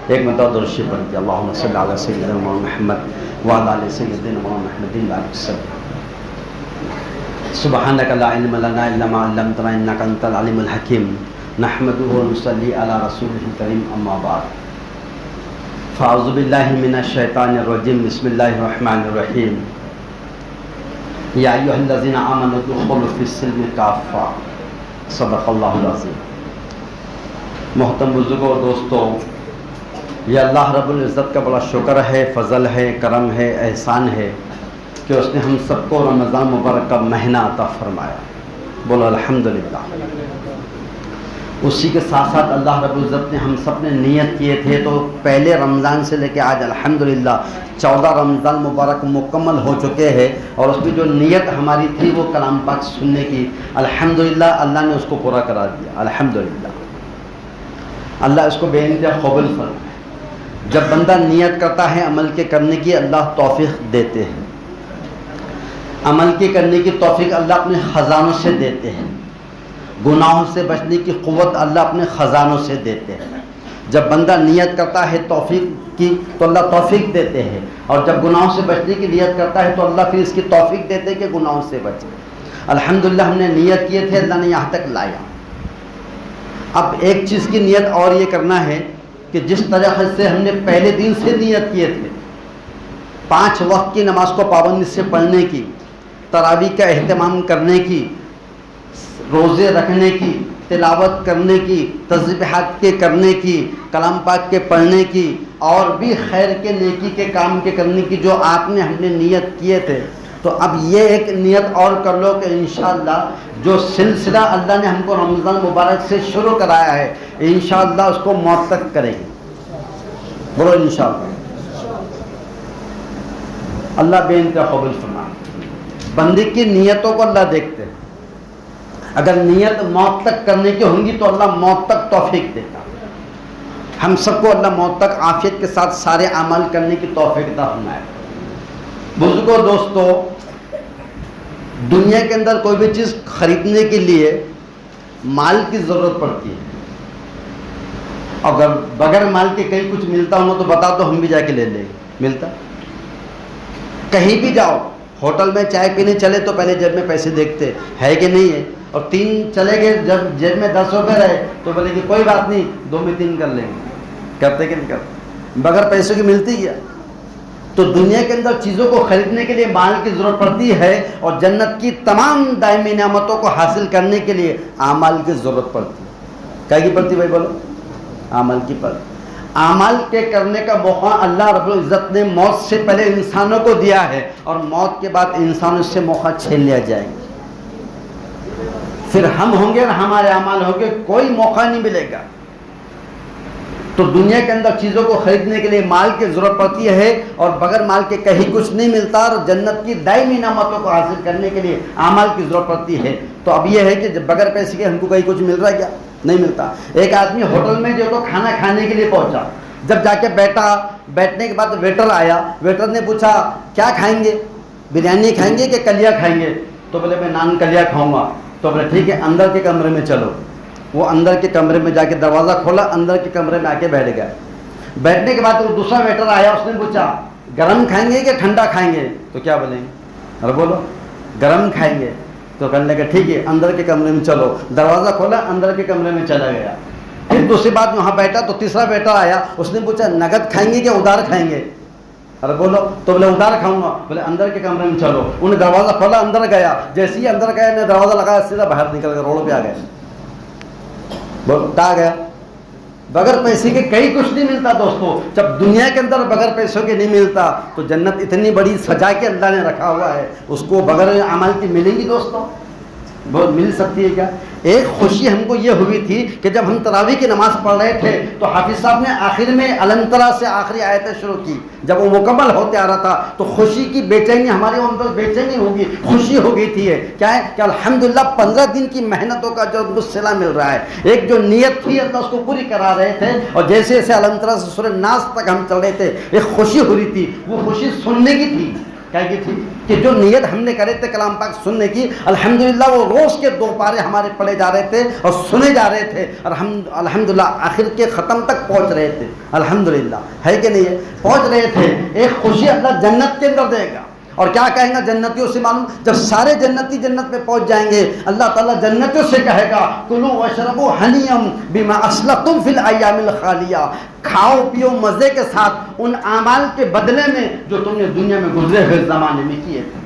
ایک مرتبہ درود شریف پڑھتے اللہم صلی علی سیدنا محمد وعلی آل سیدنا محمد بارک وسلم. سبحانک لا علم لنا الا ما علمتنا انک انت العلیم الحکیم. نحمده ونصلی علی رسولہ الکریم اما بعد. فاعوذ باللہ من الشیطان الرجیم. بسم اللہ الرحمن الرحیم. یا ایھا الذین آمنوا ادخلوا فی السلم کافہ. صدق اللہ العظیم. محترم بزرگوں اور دوستوں، یہ اللہ رب العزت کا بڑا شکر ہے، فضل ہے، کرم ہے، احسان ہے کہ اس نے ہم سب کو رمضان مبارک کا مہینہ عطا فرمایا. بولو الحمدللہ. اسی کے ساتھ ساتھ اللہ رب العزت نے ہم سب نے نیت کیے تھے، تو پہلے رمضان سے لے کے آج الحمدللہ 14 رمضان مبارک مکمل ہو چکے ہیں، اور اس میں جو نیت ہماری تھی وہ کلام پاک سننے کی، الحمدللہ اللہ نے اس کو پورا کرا دیا. الحمدللہ اللہ اس کو بے انتہا قبول فرمائے. جب بندہ نیت کرتا ہے عمل کے کرنے کی، اللہ توفیق دیتے ہیں. عمل کے کرنے کی توفیق اللہ اپنے خزانوں سے دیتے ہیں. گناہوں سے بچنے کی قوت اللہ اپنے خزانوں سے دیتے ہیں. جب بندہ نیت کرتا ہے توفیق کی تو اللہ توفیق دیتے ہیں، اور جب گناہوں سے بچنے کی نیت کرتا ہے تو اللہ پھر اس کی توفیق دیتے ہیں کہ گناہوں سے بچے. الحمدللہ ہم نے نیت کیے تھے، اللہ نے یہاں تک لایا. اب ایک چیز کی نیت اور یہ کرنا ہے کہ جس طریقے سے ہم نے پہلے دن سے نیت کیے تھے 5 وقت کی نماز کو پابندی سے پڑھنے کی، تراویح کا اہتمام کرنے کی، روزے رکھنے کی، تلاوت کرنے کی، تسبیحات کے کرنے کی، کلام پاک کے پڑھنے کی، اور بھی خیر کے نیکی کے کام کے کرنے کی جو آپ نے ہم نے نیت کیے تھے، تو اب یہ ایک نیت اور کر لو کہ انشاءاللہ جو سلسلہ اللہ نے ہم کو رمضان مبارک سے شروع کرایا ہے انشاءاللہ اس کو موت تک کریں گے. بولو انشاءاللہ. اللہ بے انتہا قبول فرمائے. بندے کی نیتوں کو اللہ دیکھتے ہیں. اگر نیت موت تک کرنے کی ہوں گی تو اللہ موت تک توفیق دیتا. ہم سب کو اللہ موت تک عافیت کے ساتھ سارے اعمال کرنے کی توفیق عطا فرمائے. بزرگوں دوستو، دنیا کے اندر کوئی بھی چیز خریدنے کے لیے مال کی ضرورت پڑتی ہے. اگر بغیر مال کے کہیں کچھ ملتا ہو تو بتا دو، ہم بھی جا کے لے لیں. ملتا؟ کہیں بھی جاؤ، ہوٹل میں چائے پینے چلے تو پہلے جیب میں پیسے دیکھتے ہے کہ نہیں ہے، اور 3 چلے گئے، جب جیب میں 10 روپے رہے تو بولے کہ کوئی بات نہیں 2 میں 3 کر لیں گے. کرتے کہ نہیں کرتے؟ بغیر پیسوں کی ملتی کیا؟ تو دنیا کے اندر چیزوں کو خریدنے کے لیے مال کی ضرورت پڑتی ہے، اور جنت کی تمام دائمی نعمتوں کو حاصل کرنے کے لیے اعمال کی ضرورت پڑتی ہے. کیا کی پڑتی بھائی بولو؟ اعمال کی پڑتی. اعمال کے کرنے کا موقع اللہ رب العزت نے موت سے پہلے انسانوں کو دیا ہے، اور موت کے بعد انسانوں سے موقع چھین لیا جائے گا. پھر ہم ہوں گے اور ہمارے اعمال ہوں گے، کوئی موقع نہیں ملے گا. تو دنیا کے اندر چیزوں کو خریدنے کے لیے مال کی ضرورت پڑتی ہے، اور بغیر مال کے کہیں کچھ نہیں ملتا، اور جنت کی دائمی نعمتوں کو حاصل کرنے کے لیے اعمال کی ضرورت پڑتی ہے. تو اب یہ ہے کہ جب بغیر پیسے کے ہم کو کہیں کچھ مل رہا ہے کیا؟ نہیں ملتا. ایک آدمی ہوٹل میں جو تو کھانا کھانے کے لیے پہنچا، جب جا کے بیٹھا، بیٹھنے کے بعد ویٹر آیا، ویٹر نے پوچھا کیا کھائیں گے؟ بریانی کھائیں گے کہ کلیا کھائیں گے؟ تو بولے میں نان کلیا کھاؤں گا. تو بولے ٹھیک ہے، اندر کے کمرے میں چلو. وہ اندر کے کمرے میں جا کے دروازہ کھولا، اندر کے کمرے میں آ کے بیٹھ گئے. بیٹھنے کے بعد وہ دوسرا ویٹر آیا، اس نے پوچھا گرم کھائیں گے کہ ٹھنڈا کھائیں گے؟ تو کیا بولیں گے؟ ارے بولو گرم کھائیں گے. تو کہنے لگا ٹھیک ہے اندر کے کمرے میں چلو. دروازہ کھولا، اندر کے کمرے میں چلا گیا. پھر دوسری بات وہاں بیٹھا تو تیسرا بیٹا آیا، اس نے پوچھا نقد کھائیں گے کہ ادھار کھائیں گے؟ ارے بولو. تو بولے ادھار کھاؤں گا. بولے اندر کے کمرے میں چلو. انہوں نے دروازہ کھولا، اندر گیا. جیسے ہی اندر گیا نے دروازہ لگایا، سیدھا باہر نکل گیا، روڈ پہ آ گیا. بولو کہاں گیا؟ بغیر پیسے کے کہیں کچھ نہیں ملتا دوستو. جب دنیا کے اندر بغیر پیسوں کے نہیں ملتا تو جنت اتنی بڑی سجا کے اللہ نے رکھا ہوا ہے، اس کو بغیر عمل کی ملے گی دوستو؟ بہت مل سکتی ہے کیا؟ ایک خوشی ہم کو یہ ہوئی تھی کہ جب ہم تراویح کی نماز پڑھ رہے تھے تو حافظ صاحب نے آخر میں الم تری سے آخری آیتیں شروع کی. جب وہ مکمل ہوتے آ رہا تھا تو خوشی کی بے چینی ہمارے اندر بے چینی ہوگی، خوشی ہو گئی تھی. کیا ہے کہ الحمدللہ 15 دن کی محنتوں کا جو صلہ مل رہا ہے، ایک جو نیت تھی اللہ اس کو پوری کرا رہے تھے، اور جیسے جیسے الم تری سے سورہ ناس تک ہم چل رہے تھے ایک خوشی ہو رہی تھی. وہ خوشی سننے کی تھی کی تھی کہ جو نیت ہم نے کرے تھے کلام پاک سننے کی، الحمدللہ وہ روز کے 2 پارے ہمارے پڑھے جا رہے تھے اور سنے جا رہے تھے، اور ہم الحمدللہ آخر کے ختم تک پہنچ رہے تھے. الحمدللہ ہے کہ نہیں ہے؟ پہنچ رہے تھے. ایک خوشی اللہ جنت کے اندر دے گا. اور کیا کہیں گا جنتیوں سے معلوم؟ جب سارے جنتی جنت میں پہنچ جائیں گے، اللہ تعالیٰ جنتیوں سے کہے گا کلوا واشربوا حنیئا بما اسلفتم فی الایام الخالیہ، کھاؤ پیو مزے کے ساتھ ان اعمال کے بدلے میں جو تم نے دنیا میں گزرے ہوئے زمانے میں کیے تھے.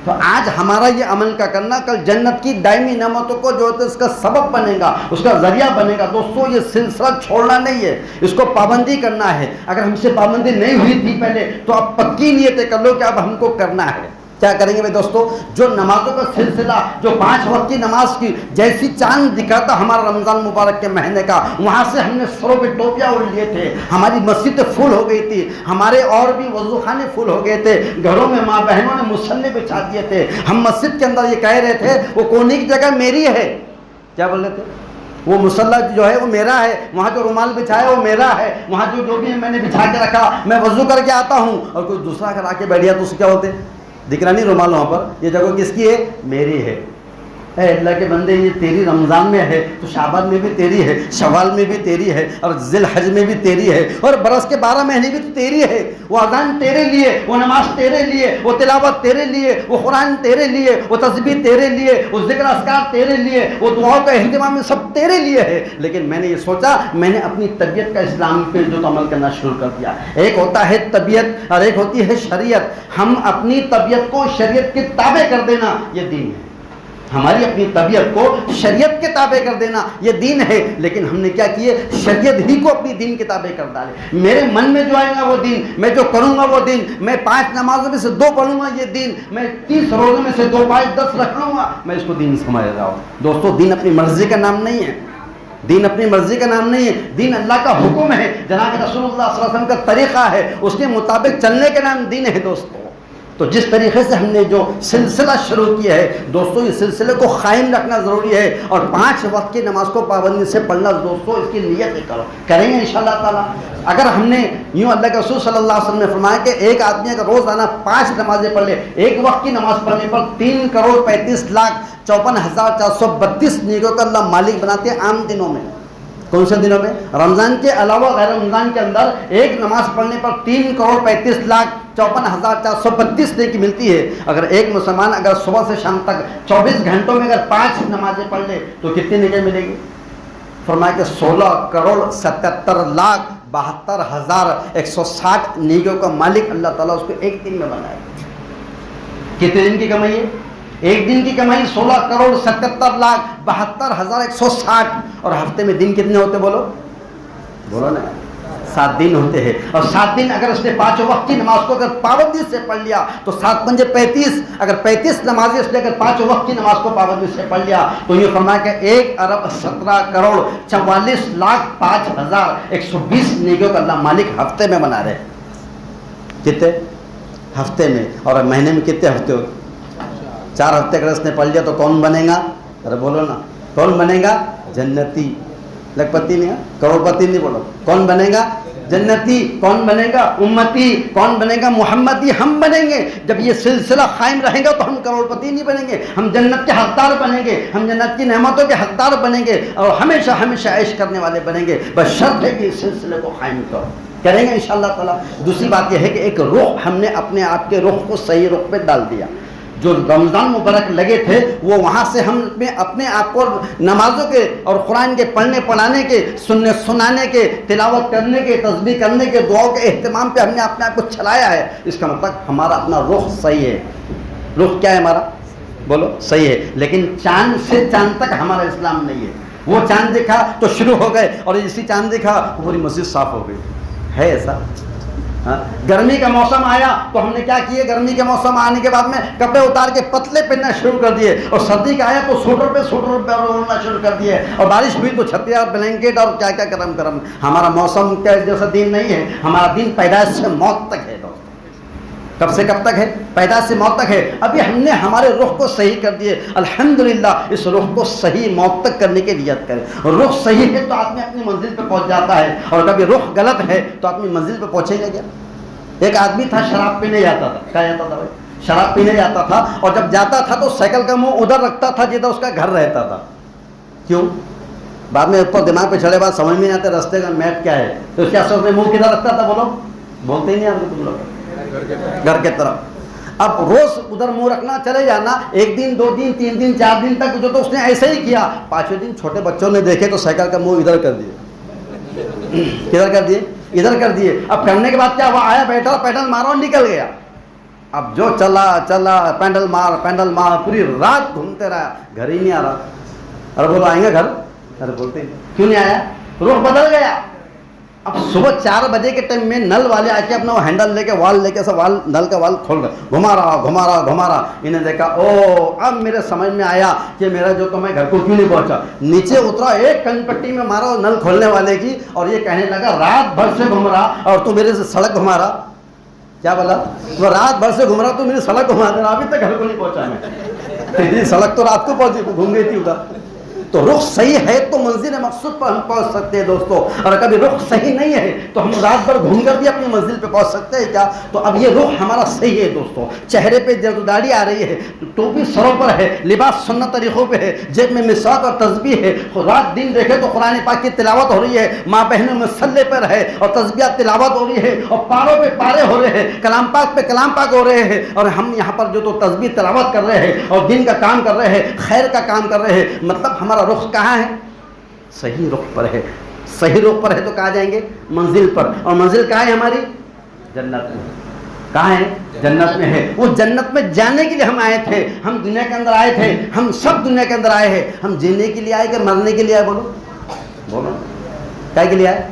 تو آج ہمارا یہ عمل کا کرنا کل جنت کی دائمی نعمتوں کو جو ہے اس کا سبب بنے گا، اس کا ذریعہ بنے گا. دوستو یہ سلسلہ چھوڑنا نہیں ہے، اس کو پابندی کرنا ہے. اگر ہم سے پابندی نہیں ہوئی تھی پہلے تو اب پکی نیتیں کر لو کہ اب ہم کو کرنا ہے. کیا کریں گے بھائی دوستو؟ جو نمازوں کا سلسلہ، جو 5 وقت کی نماز کی جیسی چاند دکھا تھا ہمارا رمضان مبارک کے مہینے کا، وہاں سے ہم نے سروں پہ ٹوپیاں اڑ لیے تھے، ہماری مسجد فل ہو گئی تھی، ہمارے اور بھی وضو خانے فل ہو گئے تھے، گھروں میں ماں بہنوں نے مصلے بچھا دیے تھے. ہم مسجد کے اندر یہ کہہ رہے تھے وہ کونے کی جگہ میری ہے. کیا بول رہے تھے؟ وہ مصلی جو ہے وہ میرا ہے، وہاں جو رومال بچھایا وہ میرا ہے، وہاں جو بھی میں نے بچھا کے رکھا میں وضو کر کے آتا ہوں، اور کوئی دوسرا اگر آ کے بیٹھ گیا تو اسے کیا ہوتے؟ دکھ رہا نہیں رومال وہاں پر؟ یہ جگہ کس کی ہے؟ میری ہے. اے اللہ کے بندے یہ تیری رمضان میں ہے تو شعبان میں بھی تیری ہے، شوال میں بھی تیری ہے، اور ذی الحج میں بھی تیری ہے، اور برس کے 12 مہینے بھی تو تیری ہے. وہ اذان تیرے لیے، وہ نماز تیرے لیے، وہ تلاوت تیرے لیے، وہ قرآن تیرے لیے، وہ تسبیح تیرے لیے، وہ ذکر اذکار تیرے لیے، وہ دعاؤں کا اہتمام سب تیرے لیے ہے. لیکن میں نے یہ سوچا میں نے اپنی طبیعت کا اسلام پہ جو عمل کرنا شروع کر دیا. ایک ہوتا ہے طبیعت اور ایک ہوتی ہے شریعت. ہم اپنی طبیعت کو شریعت کے تابع کر دینا یہ دین ہے. ہماری اپنی طبیعت کو شریعت کے تابع کر دینا یہ دین ہے. لیکن ہم نے کیا کیے؟ شریعت ہی کو اپنی دین کے تابع کر ڈالے. میرے من میں جو آئے گا وہ دین، میں جو کروں گا وہ دین. میں 5 نمازوں میں سے 2 پڑھوں گا یہ دین، میں 30 روزوں میں سے 2 5 10 رکھ لوں گا، میں اس کو دین سمجھ رہا ہوں. دوستو دین اپنی مرضی کا نام نہیں ہے، دین اپنی مرضی کا نام نہیں ہے. دین اللہ کا حکم ہے، جناب رسول اللہ صلی اللہ علیہ وسلم کا طریقہ ہے، اس کے مطابق چلنے کے نام دین ہے. دوستو تو جس طریقے سے ہم نے جو سلسلہ شروع کیا ہے دوستو، اس سلسلے کو قائم رکھنا ضروری ہے. اور 5 وقت کی نماز کو پابندی سے پڑھنا دوستو اس کی نیت کرو، کریں گے انشاءاللہ تعالی. اگر ہم نے یوں اللہ کے رسول صلی اللہ علیہ وسلم نے فرمایا کہ ایک آدمی اگر روزانہ 5 نمازیں پڑھ لے، ایک وقت کی نماز پڑھنے پر 3,35,54,432 نیکیوں کا اللہ مالک بناتے ہیں عام دنوں میں. کون سے دنوں میں؟ رمضان کے علاوہ غیر رمضان کے اندر ایک نماز پڑھنے پر 3,35,54,432 نیکی ملتی ہے. اگر ایک مسلمان اگر صبح سے شام تک 24 گھنٹوں میں اگر 5 نمازیں پڑھ لے تو کتنی نیکی ملے گی؟ فرمایا کہ 16,77,72,160 نیکیوں کا مالک اللہ تعالیٰ اس کو ایک دن میں بنائے. کتنے دن کی کمائی ہے؟ ایک دن کی کمائی 16,77,72,160. اور ہفتے میں دن کتنے ہوتے بولو نا؟ 7 دن ہوتے ہیں. اور 7 دن اگر اس نے 5 وقت کی نماز کو اگر پابندی سے پڑھ لیا تو 7 پنجے 35. اگر 35 نمازیں اس نے اگر 5 وقت کی نماز کو پابندی سے پڑھ لیا تو یہ فرمایا کہ 1,17,44,05,120 نیکیوں کا اللہ مالک ہفتے میں بنا رہے. کتنے ہفتے میں؟ اور مہینے میں کتنے ہفتے ہوتے؟ 4 ہفتے اگر اس نے پڑھ لیا تو کون بنے گا؟ ارے بولو نا، کون بنے گا؟ جنتی. لکھپتی نہیں، کروڑپتی نہیں، بولو کون بنے گا؟ جنتی. کون بنے گا؟ امتی. کون بنے گا؟ محمدی. ہم بنیں گے. جب یہ سلسلہ قائم رہے گا تو ہم کروڑپتی نہیں بنیں گے، ہم جنت کے حقدار بنیں گے، ہم جنت کی نعمتوں کے حقدار بنیں گے اور ہمیشہ ہمیشہ عیش کرنے والے بنیں گے. بس شرط ہے کہ اس سلسلے کو قائم کرو. کریں گے انشاءاللہ تعالی. دوسری بات یہ ہے کہ ایک رخ ہم نے اپنے آپ کے رخ کو صحیح رخ پہ ڈال دیا. جو رمضان مبارک لگے تھے وہ وہاں سے ہم اپنے آپ کو نمازوں کے اور قرآن کے پڑھنے پڑھانے کے، سننے سنانے کے، تلاوت کرنے کے، تسبیح کرنے کے، دعاؤں کے اہتمام پہ ہم نے اپنے آپ کو چلایا ہے. اس کا مطلب ہمارا اپنا رخ صحیح ہے. رخ کیا ہے ہمارا؟ بولو صحیح ہے. لیکن چاند سے چاند تک ہمارا اسلام نہیں ہے. وہ چاند دکھا تو شروع ہو گئے اور اسی چاند دکھا پوری مسجد صاف ہو گئی. ہے ایسا؟ گرمی کا موسم آیا تو ہم نے کیا کیے؟ گرمی کے موسم آنے کے بعد میں کپڑے اتار کے پتلے پہننا شروع کر دیے. اور سردی کا آیا تو سوٹر پہ اوڑھنا شروع کر دیے. اور بارش ہوئی تو چھتریاں بلینکٹ اور کیا کیا کرم. ہمارا موسم کا جیسا دین نہیں ہے. ہمارا دین پیدائش سے موت تک ہے. کب سے کب تک ہے؟ پیدائش سے موت تک ہے. ابھی ہم نے ہمارے رخ کو صحیح کر دیے. الحمدللہ اس رخ کو صحیح موت تک کرنے کی نیت کریں. رخ صحیح ہے تو آدمی اپنی منزل پہ پہنچ جاتا ہے، اور کبھی رخ غلط ہے تو آدمی منزل پہ پہنچے گا کیا؟ ایک آدمی تھا شراب پینے جاتا تھا. کہاں جاتا تھا بھائی؟ شراب پینے جاتا تھا, اور جب جاتا تھا تو سائیکل کا منہ ادھر رکھتا تھا جدھر اس کا گھر رہتا تھا. کیوں؟ بعد میں اوپر دماغ پہ چڑھے بعد سمجھ میں نہیں آتے رستے کا میپ کیا ہے, تو کیا سوچتے منہ کدھر رکھتا تھا؟ بولو, بولتے ہی نہیں آپ تم لوگ, گھر کے طرف. اب روز ادھر منہ رکھنا, چلے جانا, 1 دن 2 دن 3 دن 4 دن تک جو تو اس نے ایسے ہی کیا. 5ویں دن چھوٹے بچوں نے دیکھے تو سائیکل کا منہ ادھر کر دیے. کدھر کر دیے؟ ادھر کر دیے. اب کرنے کے بعد کیا ہوا؟ آیا بیٹھا, پیڈل مارا اور نکل گیا. اب جو چلا پینڈل مار پوری رات گھومتے رہا, گھر ہی نہیں آ رہا. ارے بولو آئیں گے گھر؟ ارے بولتے کیوں نہیں آیا؟ رخ بدل گیا. اب صبح 4 بجے کے ٹائم میں نل والے آ کے اپنا وہ ہینڈل لے کے وال لے کے سب وال نل کا وال کھول گئے, گھما رہا. انہیں دیکھا, او اب میرے سمجھ میں آیا کہ میرا جو تو میں گھر کو کیوں نہیں پہنچا. نیچے اترا, ایک کن پٹی میں مارا نل کھولنے والے کی, اور یہ کہنے لگا رات بھر سے گھوم رہا اور تو میرے سے سڑک گھما رہا. کیا بولا؟ وہ رات بھر سے گھوم رہا تو میری سڑک گھما دے رہا, ابھی تک گھر کو نہیں پہنچا میں. تیری سڑک تو رات کو پہنچی, گھوم گئی تھی ادھر. تو رخ صحیح ہے تو منزل مقصود پر ہم پہنچ سکتے ہیں دوستو, اور کبھی رخ صحیح نہیں ہے تو ہم رات بھر گھوم کر بھی اپنی منزل پہ پہنچ سکتے ہیں کیا؟ تو اب یہ رخ ہمارا صحیح ہے دوستو. چہرے پہ داڑھی آ رہی ہے, ٹوپی سروں پر ہے, لباس سنت طریقوں پہ ہے, جیب میں مسواک اور تسبیح ہے, رات دن دیکھے تو قرآن پاک کی تلاوت ہو رہی ہے, ماں بہنوں مسلے پر ہے اور تسبیحات تلاوت ہو رہی ہے, اور پاروں پہ پارے ہو رہے ہیں, کلام پاک پہ کلام پاک ہو رہے ہیں, اور ہم یہاں پر جو تو تسبیح تلاوت کر رہے ہیں اور دین کا کام کر رہے ہیں, خیر کا کام کر رہے ہیں. مطلب ہمارا رخ کہاں ہے؟ صحیح رخ پر ہے. صحیح رخ پر ہے تو کہاں جائیں گے؟ منزل پر. اور منزل کہاں ہے ہماری؟ جنت میں. کہاں ہے؟ جنت میں ہے. وہ جنت میں جانے کے لیے ہم آئے تھے. ہم دنیا کے اندر آئے تھے, ہم سب دنیا کے اندر آئے ہیں. ہم جینے کے لیے آئے کہ مرنے کے لیے آئے؟ بولو بولو, کیا کے لیے آئے؟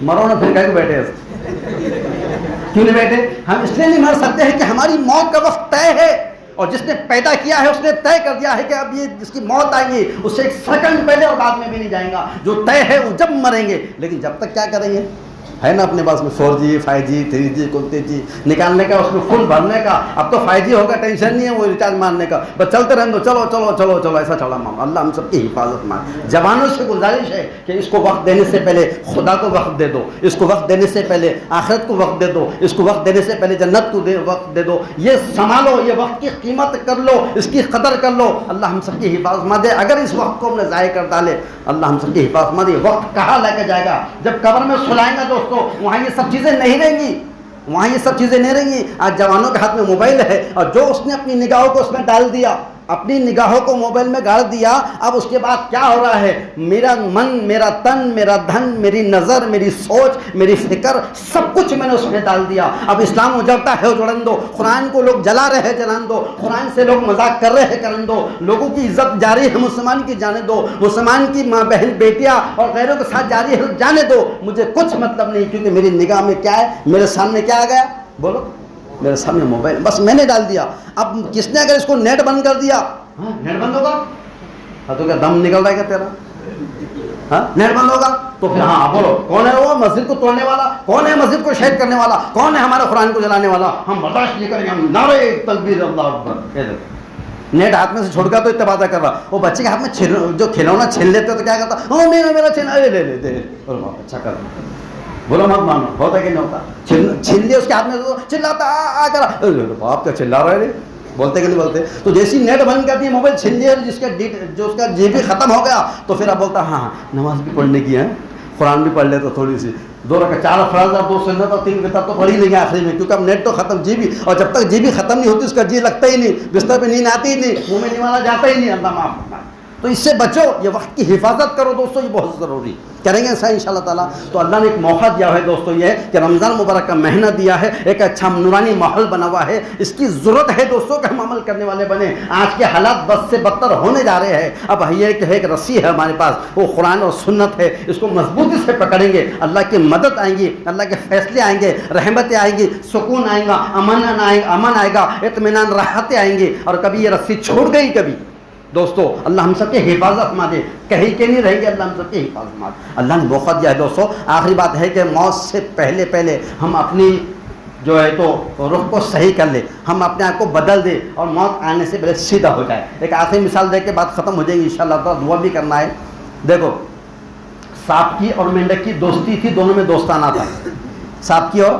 مرو نا پھر کہہ کے بیٹھے. کیوں نہیں بیٹھے؟ ہم اس لیے نہیں مر سکتے ہیں کہ ہماری موت کا وقت طے ہے, اور جس نے پیدا کیا ہے اس نے طے کر دیا ہے کہ اب یہ جس کی موت آئے گی اس سے 1 سیکنڈ پہلے اور بعد میں بھی نہیں جائیں گا. جو طے ہے وہ جب مریں گے, لیکن جب تک کیا کریں گے؟ ہے نا اپنے پاس میں 4G 5G 3G کلتے جی نکالنے کا, اس میں فل بھرنے کا. اب تو 5G ہوگا, ٹینشن نہیں ہے وہ ریچارج مارنے کا, بس چلتے رہنے دو, چلو چلو چلو چلو ایسا چلا مام. اللہ ہم سب کی حفاظت مانگ. جوانوں سے گزارش ہے کہ اس کو وقت دینے سے پہلے خدا کو وقت دے دو, اس کو وقت دینے سے پہلے آخرت کو وقت دے دو, اس کو وقت دینے سے پہلے جنت کو وقت دے دو. یہ سنبھالو, یہ وقت کی قیمت کر لو, اس کی قدر کر لو. اللہ ہم سب کی حفاظت مانگ دے. اگر اس وقت کو ہم نے ضائع کر ڈالے, اللہ ہم سب کی حفاظت مانگ دے. وقت کہاں لے کے جائے گا؟ جب قبر میں سلائیں گا دوستو, وہاں یہ سب چیزیں نہیں رہیں گی, وہاں یہ سب چیزیں نہیں رہیں گی. آج جوانوں کے ہاتھ میں موبائل ہے, اور جو اس نے اپنی نگاہوں کو اس میں ڈال دیا, اپنی نگاہوں کو موبائل میں گاڑ دیا, اب اس کے بعد کیا ہو رہا ہے؟ میرا من, میرا تن, میرا دھن, میری نظر, میری سوچ, میری فکر, سب کچھ میں نے اس میں ڈال دیا. اب اسلام اجڑتا ہے اجڑن دو, قرآن کو لوگ جلا رہے ہیں جلان دو, قرآن سے لوگ مذاق کر رہے ہیں کرن دو, لوگوں کی عزت جاری ہے مسلمان کی جانے دو, مسلمان کی ماں بہن بیٹیاں اور غیروں کے ساتھ جاری ہے جانے دو. مجھے کچھ مطلب نہیں, کیونکہ میری نگاہ میں کیا ہے؟ میرے سامنے کیا آ گیا؟ بولو, میرے سامنے موبائل, بس میں نے ڈال دیا. اب کس نے اگر اس کو نیٹ بند کر دیا, نیٹ بند ہوگا تو کیا دم نکل رہا ہے کیا تیرا؟ نیٹ بند ہوگا تو پھر ہاں بولو, کون ہے وہ مسجد کو توڑنے والا؟ کون ہے مسجد کو شہید کرنے والا؟ کون ہے ہمارے قرآن کو جلانے والا؟ ہم برداشت نہیں کریں گے, ہم نعرے تکبیر اللہ اکبر. نیٹ ہاتھ میں سے چھوڑ گیا تو اتبادہ کر رہا. وہ بچے کے ہاتھ میں جو کھلونا چھین لیتے تو کیا کرتا؟ او میرا چھین, لے لے اچھا کر. بولو مت مانو, ہوتا کہ نہیں ہوتا؟ چھین لیا اس کے ہاتھ میں تو چلاتا آ کر, باپ کیا چلا رہا ہے, بولتے کہ نہیں بولتے؟ تو جیسی نیٹ بند کر دی, موبائل چھین لیا, جو اس کا جی بی ختم ہو گیا, تو پھر اب بولتا ہاں نماز بھی پڑھنے کی ہے, قرآن بھی پڑھ لیتا تھوڑی سی, 2 رکعت 4 افراد 2 سنت اور 3 وتر تو پڑھ ہی لیں گے آخری میں, کیونکہ اب نیٹ تو ختم, جی بی, اور جب تک جی بی ختم نہیں ہوتی اس کا جی لگتا ہی نہیں, بستر پہ نیند آتی ہی نہیں, منہ میں نوالا جاتا ہی نہیں. اللہ معاف کرنا. تو اس سے بچو, یہ وقت کی حفاظت کرو دوستو, یہ بہت ضروری. کریں گے ایسا انشاءاللہ تعالیٰ. تو اللہ نے ایک موقع دیا ہے دوستو, یہ ہے کہ رمضان مبارک کا مہینہ دیا ہے, ایک اچھا نورانی ماحول بنا ہوا ہے. اس کی ضرورت ہے دوستو کہ ہم عمل کرنے والے بنے. آج کے حالات بد سے بدتر ہونے جا رہے ہیں. اب یہ کہ ایک رسی ہے ہمارے پاس, وہ قرآن اور سنت ہے, اس کو مضبوطی سے پکڑیں گے, اللہ کی مدد آئیں گی, اللہ کے فیصلے آئیں گے, رحمتیں آئیں گی, سکون آئے گا, امن آئے گا, اطمینان, راحتیں آئیں گی. اور کبھی یہ رسی چھوڑ گئی کبھی دوستو, اللہ ہم سب کی حفاظت مانگے, کہیں کے نہیں رہیں گے, اللہ ہم سب کی حفاظت مانگے. اللہ نے موقع دیا ہے دوستو. آخری بات ہے کہ موت سے پہلے ہم اپنی جو ہے تو رخ کو صحیح کر لیں, ہم اپنے آپ کو بدل دیں, اور موت آنے سے پہلے سیدھا ہو جائے. ایک آخری مثال دے کے بات ختم ہو جائے گی انشاءاللہ تعالیٰ, دعا بھی کرنا ہے. دیکھو, سانپ کی اور مینڈک کی دوستی تھی, دونوں میں دوستانہ تھا. سانپ کی اور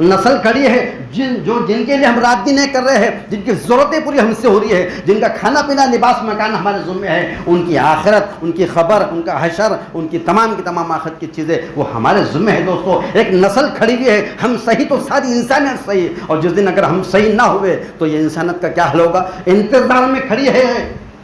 نسل کھڑی ہے جن کے لیے ہم رات دن کر رہے ہیں، جن کی ضرورتیں پوری ہم سے ہو رہی ہے، جن کا کھانا پینا لباس مکان ہمارے ذمہ ہے، ان کی آخرت، ان کی خبر، ان کا حشر، ان کی تمام آخرت کی چیزیں وہ ہمارے ذمہ ہے۔ دوستو ایک نسل کھڑی ہوئی ہے، ہم صحیح تو ساری انسانیت صحیح، اور جس دن اگر ہم صحیح نہ ہوئے تو یہ انسانیت کا کیا حل ہوگا؟ انتظار میں کھڑی ہے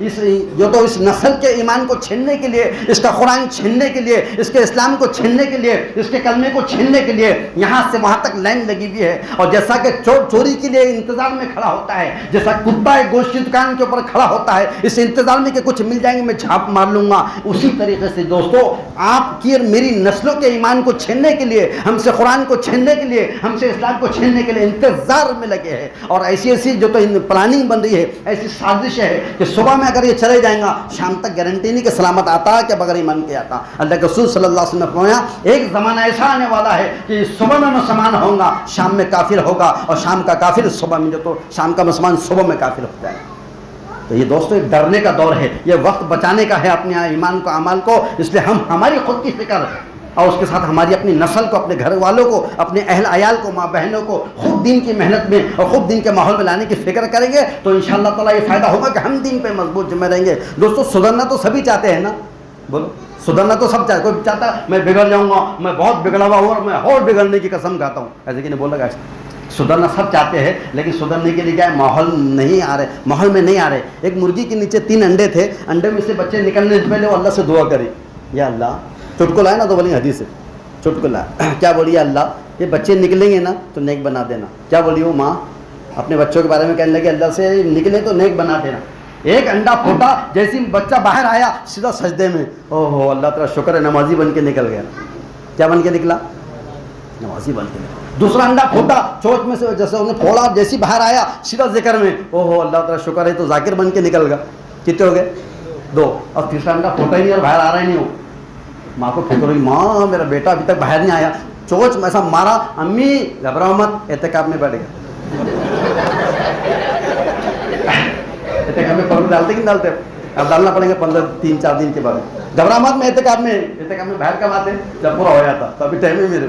اس نسل کے ایمان کو چھیننے کے لیے، اس کا قرآن چھیننے کے لیے، اس کے اسلام کو چھیننے کے لیے، اس کے کلمے کو چھیننے کے لیے یہاں سے وہاں تک لائن لگی ہوئی ہے۔ اور جیسا کہ چور چوری کے لیے انتظار میں کھڑا ہوتا ہے، جیسا کتا ایک گوشت کی دکان کے اوپر کھڑا ہوتا ہے اس انتظار میں کہ کچھ مل جائیں گے میں جھاپ مار لوں گا، اسی طریقے سے دوستو آپ کی اور میری نسلوں کے ایمان کو چھیننے کے لیے، ہم سے قرآن کو چھیننے کے لیے، ہم سے اسلام کو چھیننے کے لیے انتظار میں لگے ہیں۔ اور ایسی جو تو پلاننگ بن رہی ہے، ایسی سازش ہے کہ صبح میں اگر یہ چلے جائیں گا شام تک گارنٹی نہیں کہ سلامت آتا کہ بغیر ایمان کے آتا۔ اللہ کے رسول صلی اللہ علیہ وسلم نے فرمایا ایک زمانہ ایسا آنے والا ہے کہ صبح میں مسلمان ہوں گا، شام میں کافر ہوگا، اور شام کا کافر صبح میں، جو تو شام کا مسلمان صبح میں کافر ہوتا ہے۔ تو یہ دوستو ایک ڈرنے کا دور ہے، یہ وقت بچانے کا ہے اپنے ایمان کو، اعمال کو، اس لیے ہم ہماری خود کی فکر اور اس کے ساتھ ہماری اپنی نسل کو، اپنے گھر والوں کو، اپنے اہل عیال کو، ماں بہنوں کو خوب دین کی محنت میں اور خوب دین کے ماحول میں لانے کی فکر کریں گے تو انشاءاللہ تعالیٰ یہ فائدہ ہوگا کہ ہم دین پہ مضبوط ذمہ رہیں گے۔ دوستو سدھرنا تو سبھی چاہتے ہیں نا، بولو سدھرنا تو سب چاہتے، کوئی چاہتا میں بگڑ جاؤں گا، میں بہت بگڑا ہوا ہوں اور میں اور بگڑنے کی قسم کھاتا ہوں، ایسے کہ نہیں بول لگا۔ سدھرنا سب چاہتے ہیں لیکن سدھرنے کے لیے کیا ہے، ماحول نہیں آ رہے، ماحول میں نہیں آ رہے۔ ایک مرغی کے نیچے 3 انڈے تھے، انڈے میں سے بچے نکلنے سے پہلے وہ اللہ سے دعا کری، یا اللہ چٹکلا ہے نا تو بولیں حدیث ہے، چٹکلا کیا بولیے، اللہ یہ بچے نکلیں گے نا تو نیک بنا دینا۔ کیا بولی وہ ماں اپنے بچوں کے بارے میں کہنے لگے اللہ سے نکلے تو نیک بنا دینا۔ ایک انڈا پھوٹا، جیسے بچہ باہر آیا سیدھا سجدے میں، او ہو اللہ تعالیٰ شکر ہے، نمازی بن کے نکل گیا۔ کیا بن کے نکلا؟ نمازی بن کے نکلا۔ دوسرا انڈا پھوٹا، چوچ میں سے جیسے انہیں پھوڑا، جیسی باہر آیا سیدھا ذکر میں، او ہو اللہ تعالیٰ شکر ہے، تو ذاکر بن کے نکل گیا۔ کتنے ہو گئے؟ 2۔ اور تیسرا انڈا پھوٹا ہی نہیں اور باہر آ رہا ہی نہیں ہو۔ ماں کو فکر ہوئی، ماں میرا بیٹا ابھی تک باہر نہیں آیا، چوچ میں ایسا مارا، امی گھبراؤ مت، اعتکاف میں بیٹھ گیا۔ اعتکاف میں پرو ڈالتے کہ نہیں ڈالتے؟ اب ڈالنا پڑیں گے 3-4 دن کے بعد۔ گھبراؤ مت، میں اعتکاف میں باہر کب آتے جب پورا ہو جاتا، تو ابھی ٹائم ہے میرے۔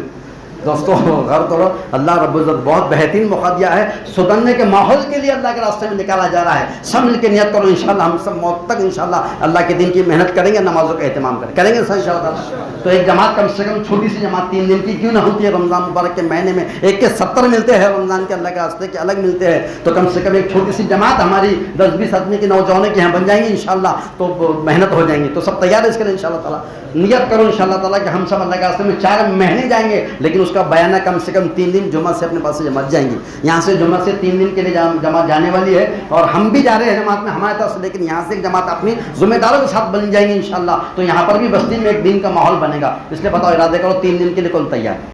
دوستو غور کرو، اللہ رب العزت بہت بہترین موقع دیا ہے، سدھرنے کے ماحول کے لیے اللہ کے راستے میں نکالا جا رہا ہے۔ سب مل کے نیت کرو، انشاءاللہ ہم سب موت تک انشاءاللہ اللہ کے دین کی محنت کریں گے، نمازوں کا اہتمام کریں گے انشاءاللہ۔ تو ایک جماعت کم سے کم چھوٹی سی جماعت 3 دن کی کیوں نہ ہوتی ہے، رمضان مبارک کے مہینے میں ایک کے 70 ملتے ہیں، رمضان کے اللہ کے راستے کے الگ ملتے ہیں، تو کم سے کم ایک چھوٹی سی جماعت ہماری 10-20 آدمی کی نوجوانوں کی یہاں بن جائیں گی انشاءاللہ، تو محنت ہو جائیں گی۔ تو سب تیار ہے اس کے لیے انشاءاللہ تعالیٰ، نیت کرو انشاءاللہ تعالیٰ کہ ہم سب اللہ کے راستے میں 4 مہینے جائیں گے، لیکن اس کا بیانہ کم سے کم 3 دن جمعہ سے اپنے پاس سے جماعت جائیں گی۔ یہاں سے جمعہ سے 3 دن کے لیے جماعت جانے والی ہے، اور ہم بھی جا رہے ہیں جماعت میں ہمارے طرف سے، لیکن یہاں سے ایک جماعت اپنی ذمہ داروں کے ساتھ بن جائیں گی انشاءاللہ۔ تو یہاں پر بھی بستی میں ایک دن کا ماحول بنے گا، اس لیے بتاؤ ارادے کرو 3 دن کے لیے کون تیار ہے؟